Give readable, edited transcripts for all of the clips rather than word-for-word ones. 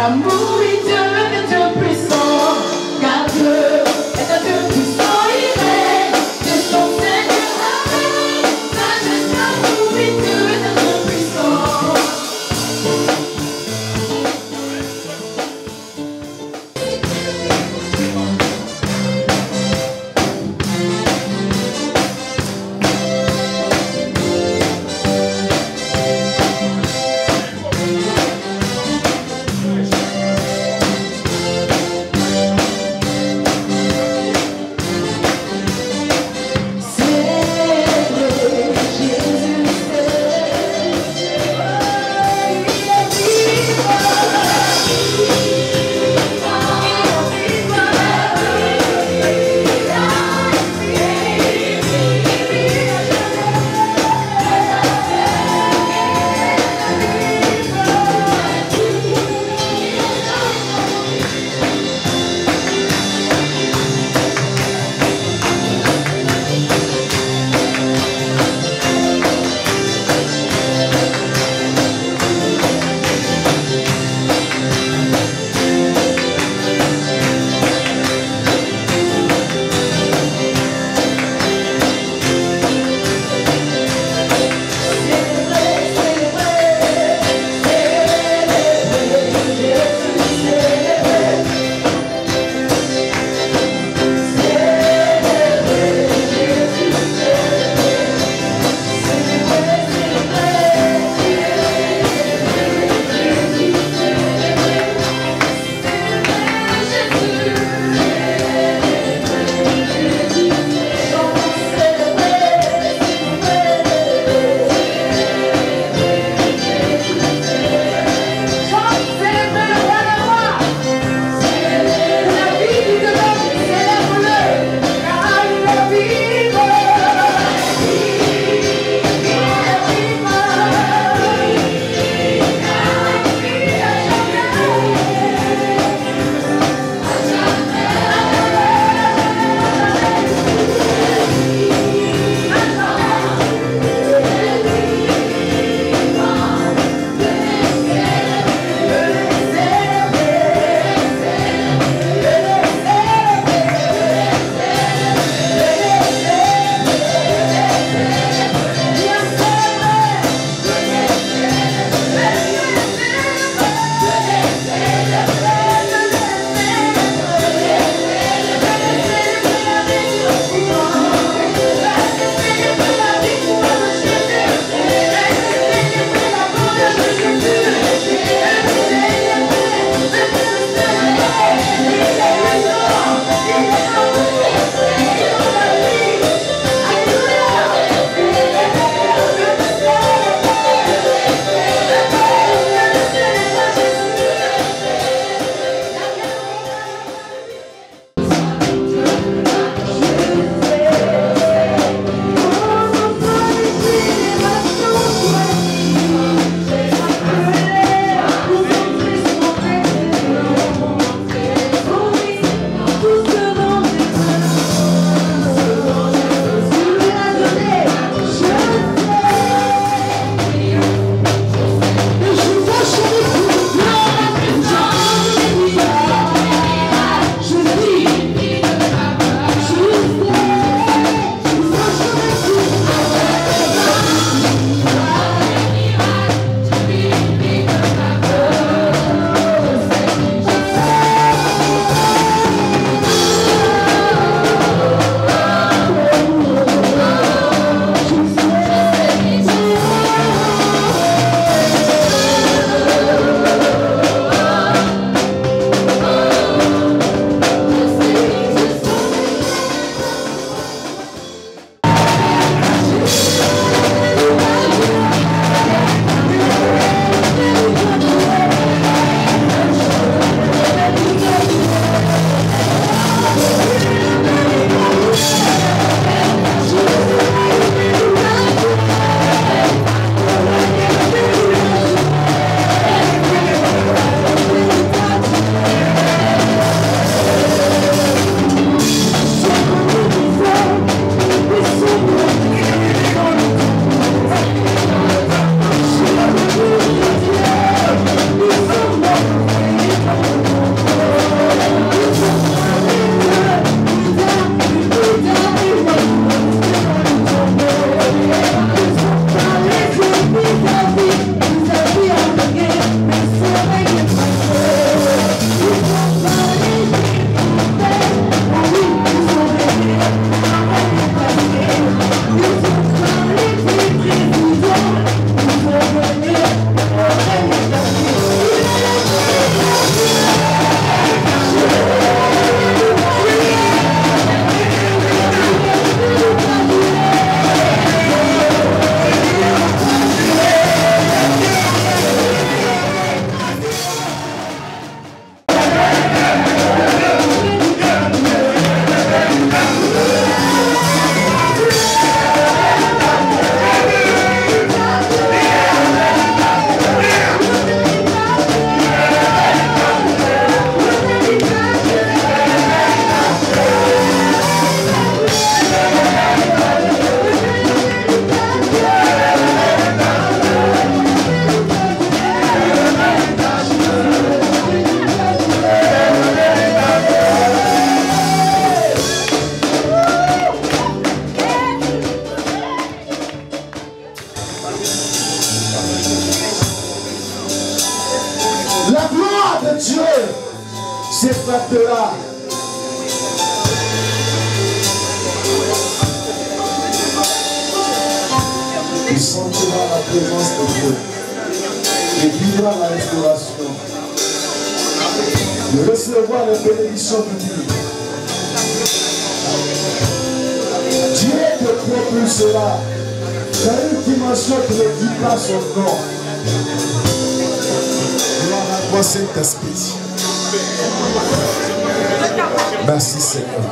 L'amour est Dieu puissant, car Dieu est un Dieu puissant, il règne de son Seigneur avec sagesse. L'amour est Dieu puissant. de Dieu s'éclatera. Tu sentiras la présence de Dieu et vivras la restauration. De recevoir les bénédictions de Dieu. Dieu te propulsera dans une dimension qui ne dit pas son nom. Gloire à toi, Saint-Esprit. Merci, Seigneur.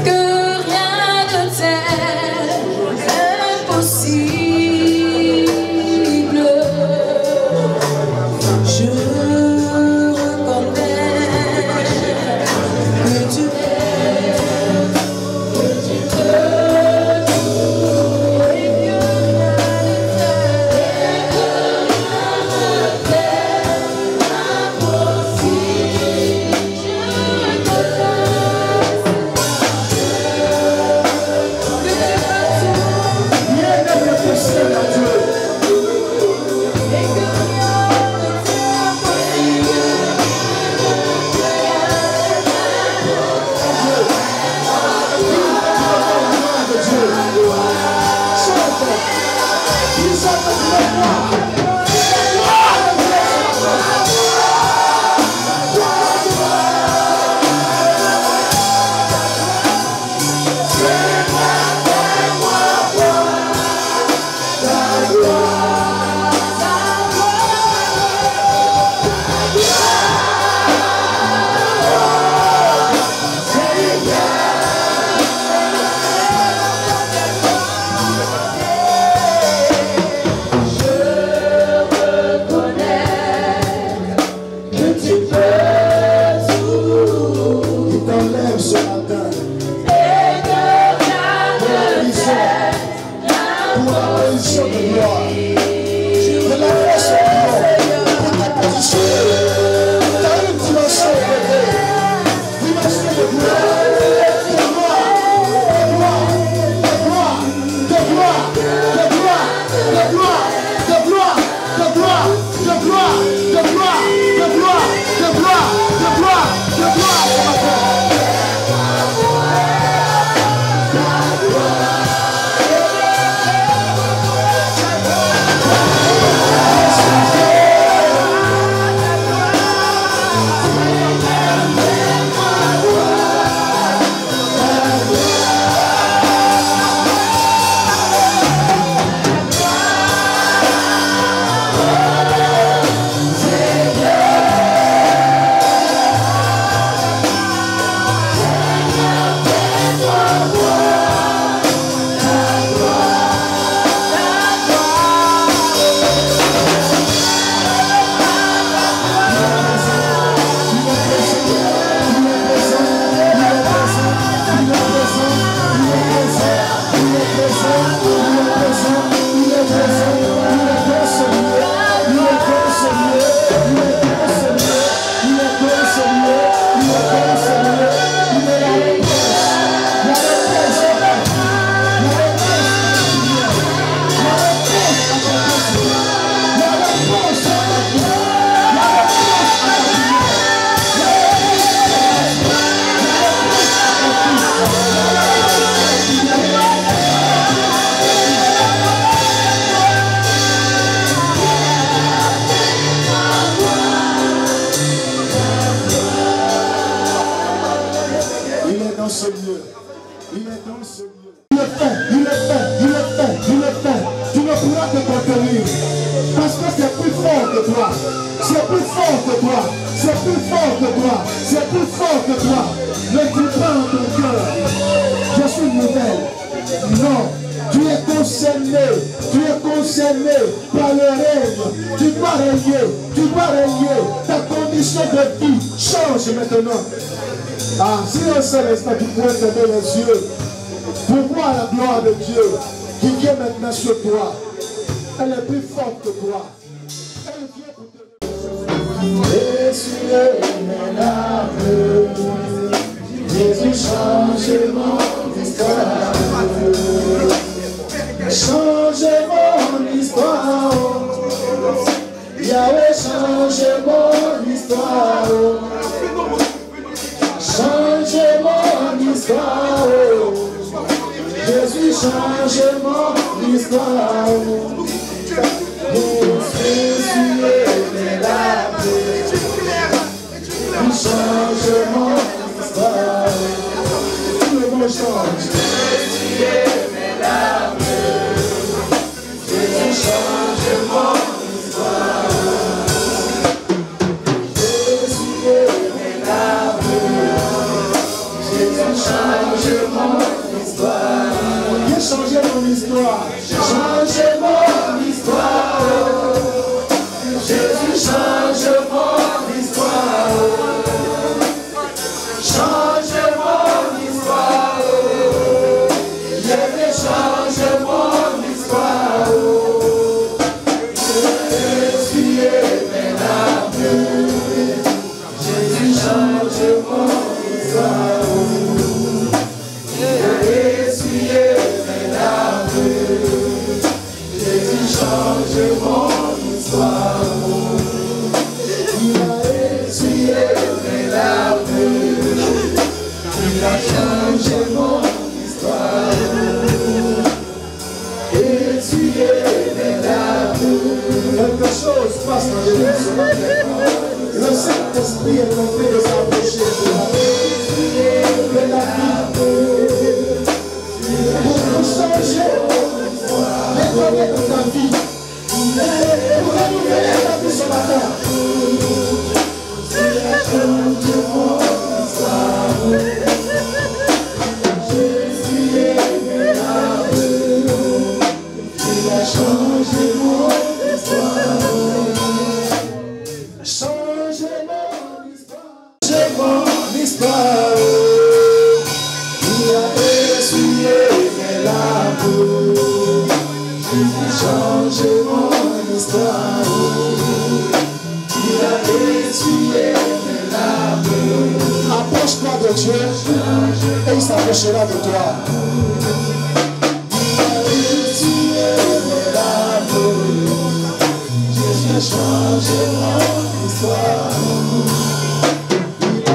Que rien de tel impossible. Je reconnais que tu es, que tu peux tout et que rien de tel impossible. C'est plus fort que toi. C'est plus fort que toi. C'est plus fort que toi. Ne dis pas en ton cœur, je suis nouvelle. Non. Tu es concerné par le règne. Tu dois régner. Ta condition de vie change maintenant. Ah, si un seul instant tu pourrais fermer les yeux pour voir la gloire de Dieu qui vient maintenant sur toi. Elle est plus forte que toi. Elle vient pour te... Essuyer mes larmes, Jésus change mon histoire. Change mon histoire. Yahweh, change mon histoire. Change mon histoire. Jésus, change mon histoire. Mon Jésus est là. Il change mon histoire. Tout le monde change. Jésus est là. Jésus change mon histoire. Jésus est là. Jésus change mon histoire. Viens changer mon histoire. Change mon histoire. Jésus change mon histoire. Change mon histoire. Jésus change mon histoire. Jésus est là. Jésus change mon histoire. Jésus est là. Jésus change mon histoire. Il a essuyé mes larmes. Il a changé mon histoire. Essuyé mes larmes. Quelque chose passe dans les mains. Le Saint-Esprit est en train de s'approcher de la vie. Pour changer, nettoyer dans ta vie. Pour renouveler ta vie ce matin. Il a changé mon histoire. Jésus est là. Il a changé mon histoire. Changez mon histoire. Changez mon histoire. Il a essuyé mes larmes. Jésus change mon histoire. Il a essuyé mes larmes. Approche-toi de Dieu et il s'approchera de toi. Il a essuyé mes larmes. Jésus change mon histoire. Il a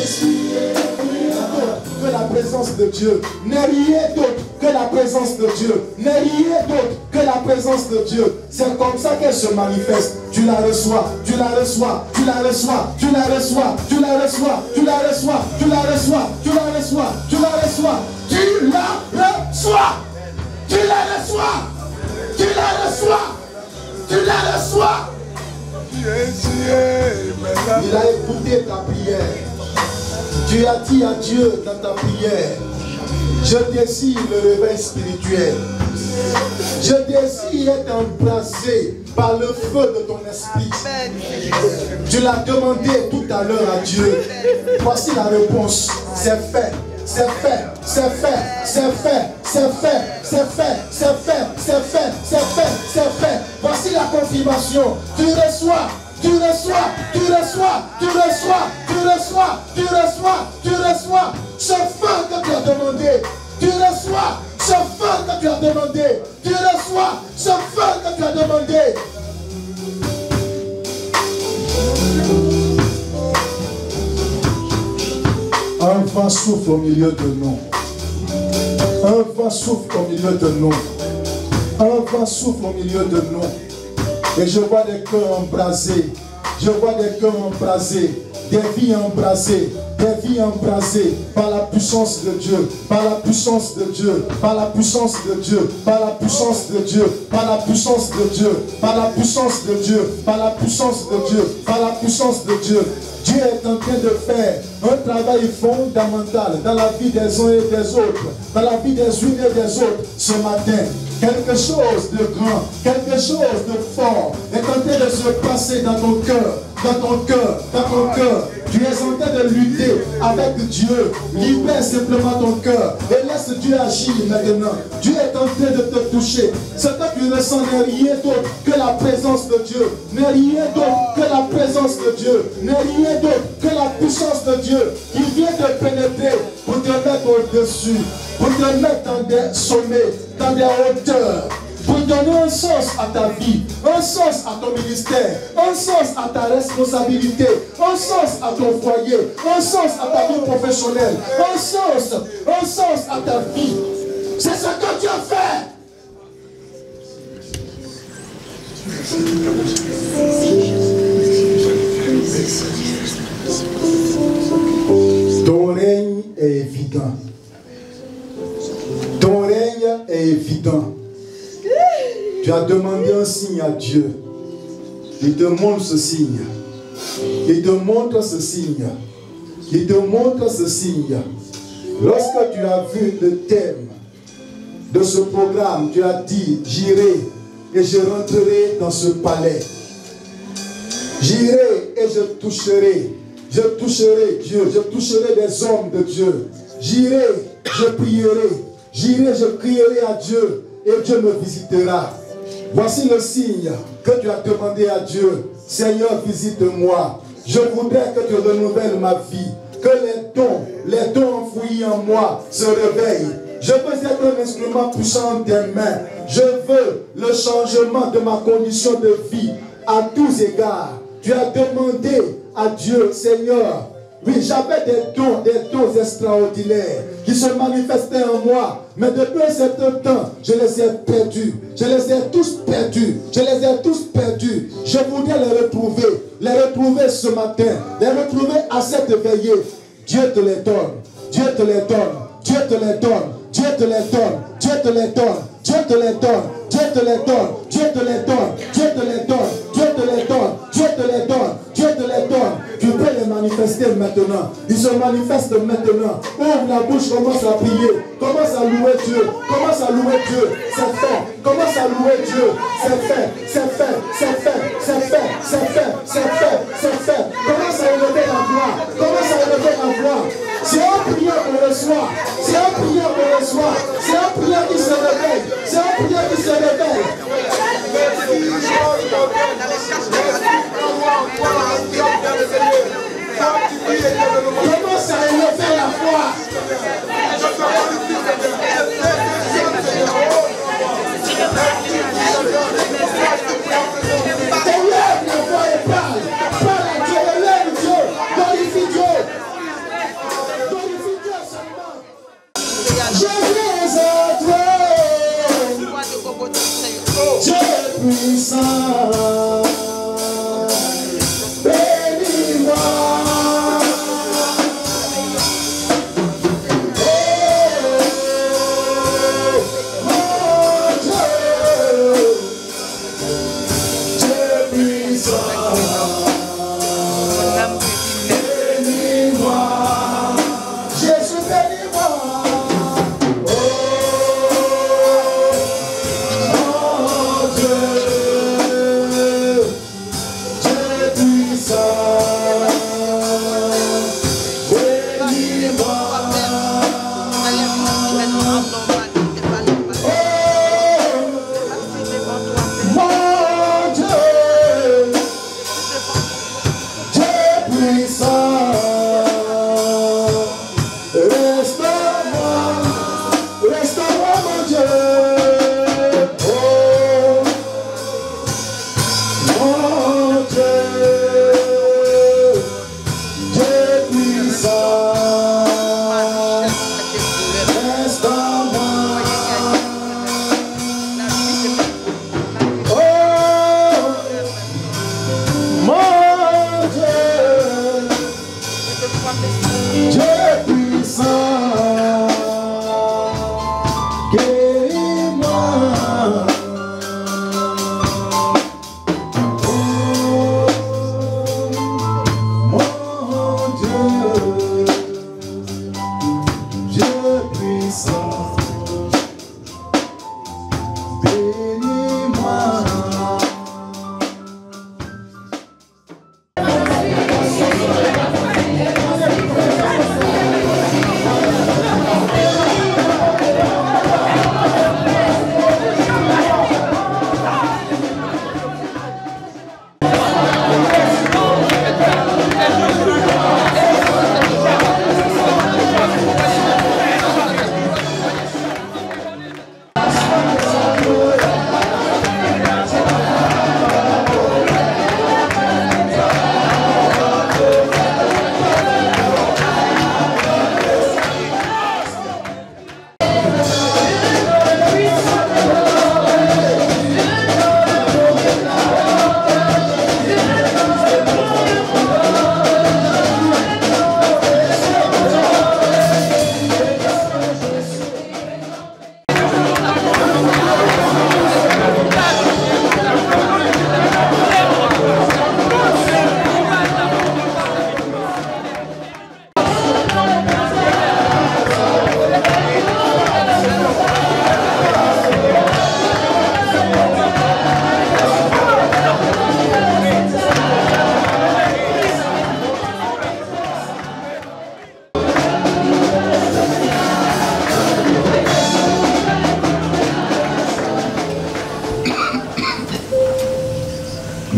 essuyé mes larmes. Que la présence de Dieu n'est rien d'autre que la présence de Dieu. N'est rien d'autre que la présence de Dieu. C'est comme ça qu'elle se manifeste. Tu la reçois, tu la reçois, tu la reçois, tu la reçois, tu la reçois, tu la reçois, tu la reçois, tu la reçois, tu la reçois, tu la reçois, tu la reçois, tu la reçois, tu la reçois. Il a écouté ta prière. Tu as dit à Dieu dans ta prière: je désire le réveil spirituel. Je désire être embrasé par le feu de ton esprit. Tu l'as demandé tout à l'heure à Dieu. Voici la réponse. C'est fait. C'est fait, c'est fait, c'est fait, c'est fait, c'est fait, c'est fait, c'est fait, c'est fait, c'est fait. Voici la confirmation. Tu reçois, tu reçois, tu reçois, tu reçois, tu reçois, tu reçois, tu reçois ce feu que tu as demandé. Tu reçois ce feu que tu as demandé. Tu reçois ce feu que tu as demandé. Un vent souffle au milieu de nous. Un vent souffle au milieu de nous. Un vent souffle au milieu de nous. Et je vois des cœurs embrasés. Je vois des cœurs embrasés. Des vies embrasées. Des vies embrasées par la puissance de Dieu. Par la puissance de Dieu. Par la puissance de Dieu. Par la puissance de Dieu. Par la puissance de Dieu. Par la puissance de Dieu. Par la puissance de Dieu. Par la puissance de Dieu. Dieu est en train de faire un travail fondamental dans la vie des uns et des autres, dans la vie des unes et des autres ce matin. Quelque chose de grand, quelque chose de fort est en train de se passer dans ton cœur, dans ton cœur, dans ton cœur. Tu es en train de lutter avec Dieu. Libère simplement ton cœur et laisse Dieu agir maintenant. Dieu est en train de te toucher. Ce que tu ressens n'est rien d'autre que la présence de Dieu. N'est rien d'autre que la présence de Dieu. N'est rien d'autre que la puissance de Dieu qui vient te pénétrer pour te mettre au-dessus. pour te mettre dans des sommets, dans des hauteurs, pour donner un sens à ta vie, un sens à ton ministère, un sens à ta responsabilité, un sens à ton foyer, un sens à ta vie professionnelle, un sens à ta vie. C'est ce que Dieu fait. Ton règne est évident. Ton règne est évident. Tu as demandé un signe à Dieu. Il te montre ce signe. Il te montre ce signe. Il te montre ce signe. Lorsque tu as vu le thème de ce programme, tu as dit, j'irai et je rentrerai dans ce palais. J'irai et je toucherai Dieu, je toucherai des hommes de Dieu. J'irai, je prierai, j'irai, je crierai à Dieu et Dieu me visitera. Voici le signe que tu as demandé à Dieu. Seigneur, visite-moi. Je voudrais que tu renouvelles ma vie, que les dons enfouis en moi se réveillent. Je veux être un instrument puissant des mains. Je veux le changement de ma condition de vie à tous égards. Tu as demandé à Dieu, Seigneur, oui, j'avais des dons extraordinaires qui se manifestaient en moi, mais depuis un certain temps, je les ai perdus. Je les ai tous perdus. Je voudrais les retrouver ce matin, les retrouver à cette veillée. Dieu te les donne. Dieu te les donne. Dieu te les donne. Dieu te les donne. Dieu te les donne. Dieu te les donne. Dieu te les donne. Dieu te les donne. Dieu te les donne. Dieu te les donne. Dieu te les donne. Dieu te les donne. Tu peux les manifester maintenant. Ils se manifestent maintenant. Ouvre la bouche, commence à prier. Commence à louer Dieu. Commence à louer Dieu. C'est fait. Commence à louer Dieu. C'est fait. C'est fait. C'est fait. C'est fait. C'est fait. C'est fait. C'est fait. Commence à élever la voix. Commence à élever la voix. C'est un prière qu'on reçoit. C'est un prière qu'on reçoit. C'est un prière qui se réveille. C'est un prière qui se réveille. Commence à élever la foi. Élève la voix et parle. Parle à Dieu, élève Dieu. Glorifie Dieu. Glorifie Dieu seulement. Je viens à toi. Dieu puissant. Bénis-moi.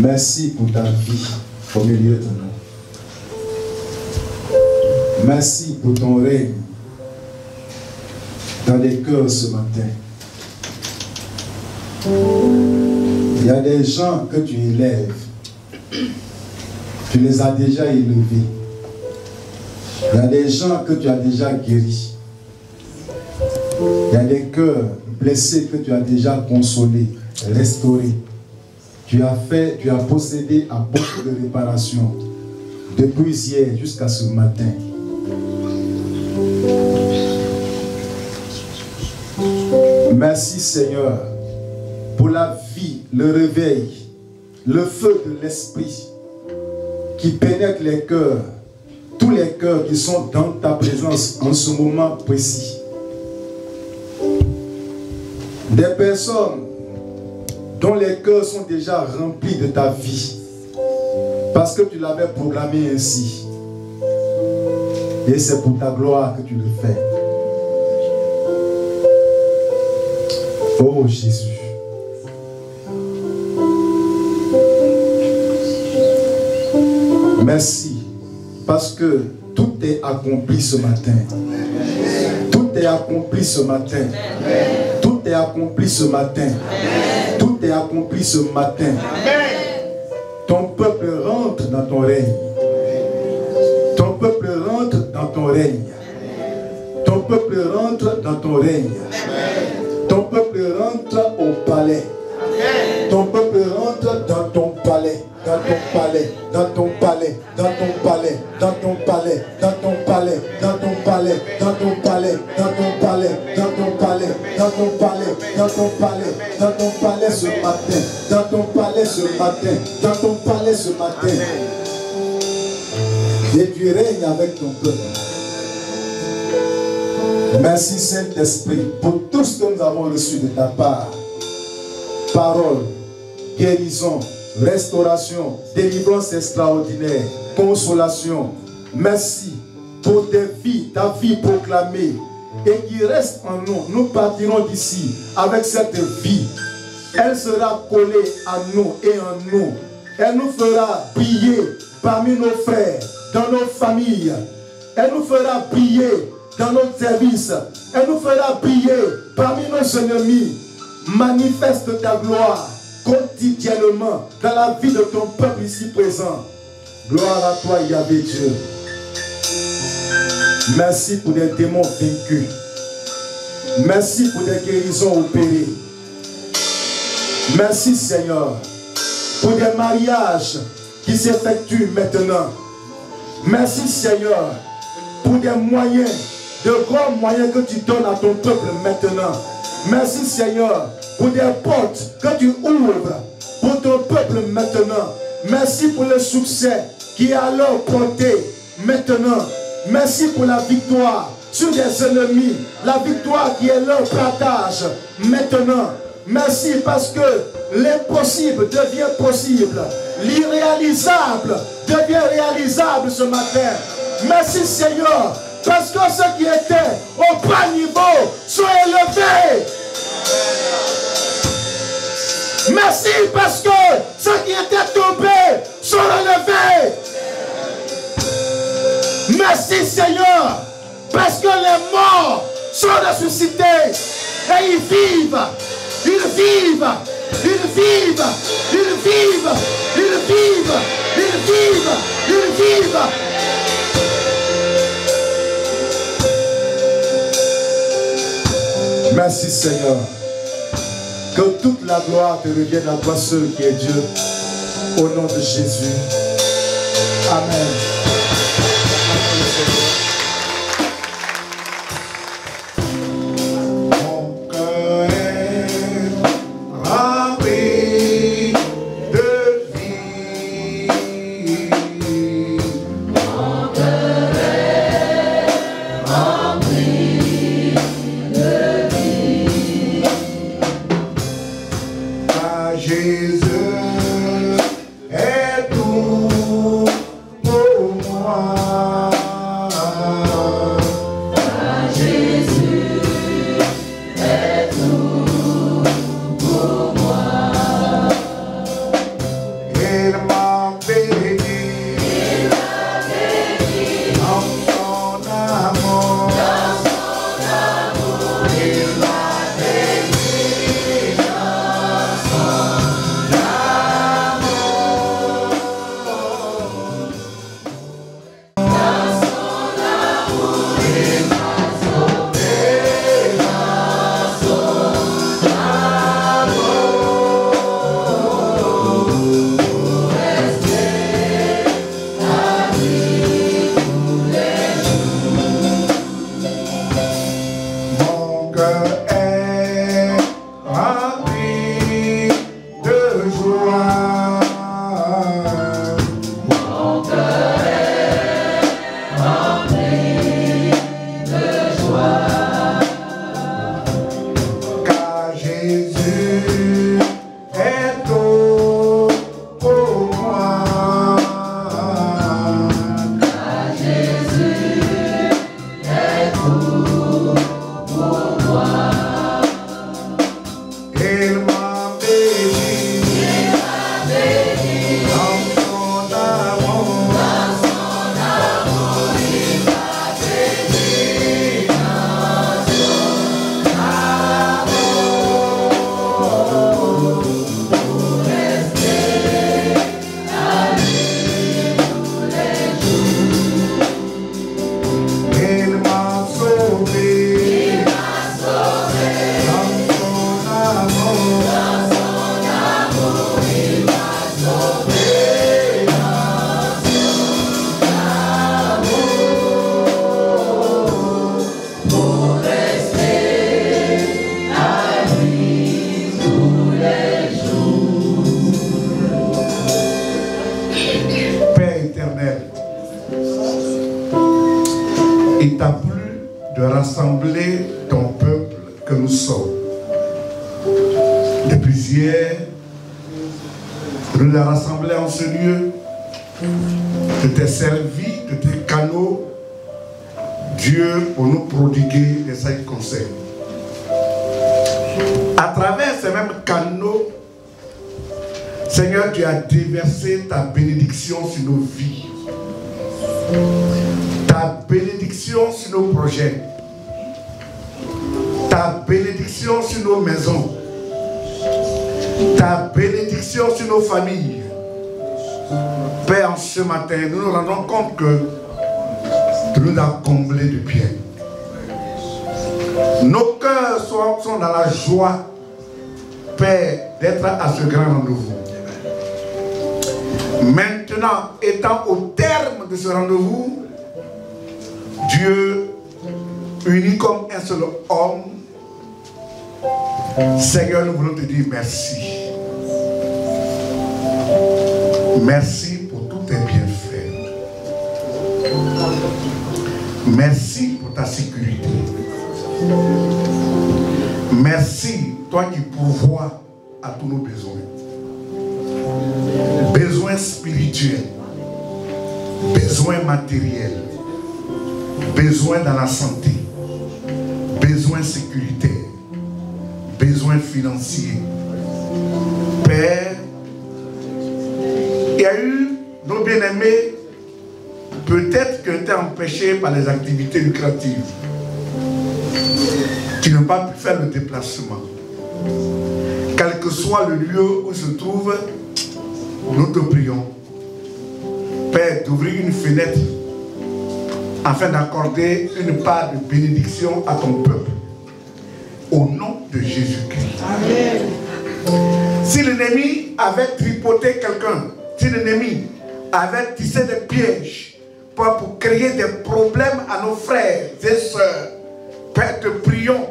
Merci pour ta vie au milieu de nous. Merci pour ton règne dans les cœurs ce matin. Il y a des gens que tu élèves. Tu les as déjà élevés. Il y a des gens que tu as déjà guéris. Il y a des cœurs blessés que tu as déjà consolés, restaurés. Tu as procédé à beaucoup de réparations depuis hier jusqu'à ce matin. Merci Seigneur pour la vie, le réveil, le feu de l'esprit qui pénètre les cœurs, tous les cœurs qui sont dans ta présence en ce moment précis. Des personnes dont les cœurs sont déjà remplis de ta vie parce que tu l'avais programmé ainsi. Et c'est pour ta gloire que tu le fais. Oh Jésus. Merci parce que tout est accompli ce matin. Tout est accompli ce matin. Tout est accompli ce matin. Tout est accompli ce matin. Ton peuple rentre dans ton règne. Ton peuple rentre dans ton règne. Ton peuple rentre dans ton règne. Ton peuple rentre au palais. Ton peuple rentre dans ton palais. Dans ton palais, dans ton palais, dans ton palais, dans ton palais, dans ton palais, dans ton palais, dans ton palais, dans ton palais, dans ton palais, dans ton palais, dans ton palais, dans ton palais ce matin, dans ton palais ce matin, dans ton palais ce matin. Et tu règnes avec ton peuple. Merci Saint-Esprit pour tout ce que nous avons reçu de ta part. Parole, guérison, restauration, délivrance extraordinaire, consolation. Merci pour tes vies, ta vie proclamée et qui reste en nous. Nous partirons d'ici avec cette vie. Elle sera collée à nous et en nous. Elle nous fera briller parmi nos frères, dans nos familles. Elle nous fera briller dans nos services. Elle nous fera briller parmi nos ennemis. Manifeste ta gloire quotidiennement dans la vie de ton peuple ici présent. Gloire à toi, Yahvé Dieu. Merci pour des démons vaincus. Merci pour des guérisons opérées. Merci Seigneur pour des mariages qui s'effectuent maintenant. Merci Seigneur pour des moyens, de grands moyens que tu donnes à ton peuple maintenant. Merci Seigneur pour des portes que tu ouvres pour ton peuple maintenant. Merci pour le succès qui est à leur portée maintenant. Merci pour la victoire sur des ennemis. La victoire qui est leur partage maintenant. Merci parce que l'impossible devient possible. L'irréalisable devient réalisable ce matin. Merci Seigneur parce que ceux qui étaient au bas niveau sont élevés. Merci parce que ceux qui étaient tombés sont relevés. Merci Seigneur parce que les morts sont ressuscités et ils vivent. Ils vivent. Ils vivent. Ils vivent. Ils vivent. Ils vivent. Ils vivent. Merci Seigneur. Que toute la gloire te revienne à toi seul qui est Dieu. Au nom de Jésus. Amen. Mon cœur est rempli de vie. Mon cœur est rempli de vie. Ah, Jésus est tout pour moi. Ah, Jésus est tout pour moi. Et t'a plu de rassembler ton peuple que nous sommes. Depuis hier, de nous rassembler en ce lieu, de tes servis, de tes canaux, Dieu, pour nous prodiguer des saints conseils. À travers ces mêmes canaux, Seigneur, tu as déversé ta bénédiction sur nos vies. Ta bénédiction sur nos projets. Ta bénédiction sur nos maisons. Ta bénédiction sur nos familles. Père, en ce matin, nous nous rendons compte que tu nous as comblés de bien. Nos cœurs sont dans la joie, Père, d'être à ce grand rendez-vous. Maintenant, étant au terme de ce rendez-vous, Dieu, uni comme un seul homme, Seigneur, nous voulons te dire merci. Merci pour tous tes bienfaits. Merci pour ta sécurité. Merci, toi qui pourvois à tous nos besoins. Besoins spirituels, besoins matériels, besoins dans la santé, besoins sécuritaires, besoins financiers. Père, il y a eu nos bien-aimés, peut-être que tu es empêché par les activités lucratives, qui n'ont pas pu faire le déplacement. Quel que soit le lieu où se trouve, nous te prions, Père, d'ouvrir une fenêtre afin d'accorder une part de bénédiction à ton peuple. Au nom de Jésus-Christ. Amen. Si l'ennemi avait tripoté quelqu'un, si l'ennemi avait tissé des pièges pour créer des problèmes à nos frères et sœurs, Père, te prions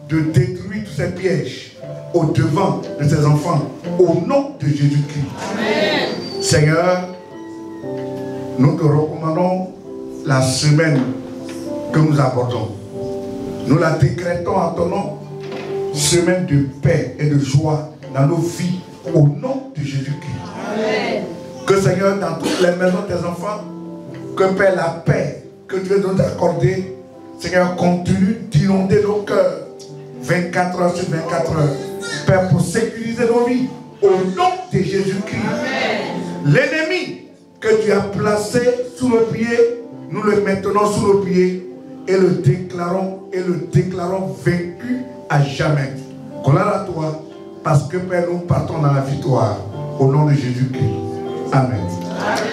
de détruire tous ces pièges au devant de ses enfants, au nom de Jésus-Christ. Amen. Seigneur, nous te recommandons la semaine que nous abordons. Nous la décrétons en ton nom, semaine de paix et de joie dans nos vies, au nom de Jésus-Christ. Amen. Que Seigneur, dans toutes les maisons de tes enfants, que Père, la paix que tu veux nous accorder, Seigneur, continue d'inonder nos cœurs 24 heures sur 24 heures. Père, pour sécuriser nos vies, au nom de Jésus-Christ. L'ennemi que tu as placé sous nos pieds, nous le maintenons sous nos pieds et le déclarons vaincu à jamais. Gloire à toi, parce que Père, nous partons dans la victoire. Au nom de Jésus-Christ. Amen. Amen.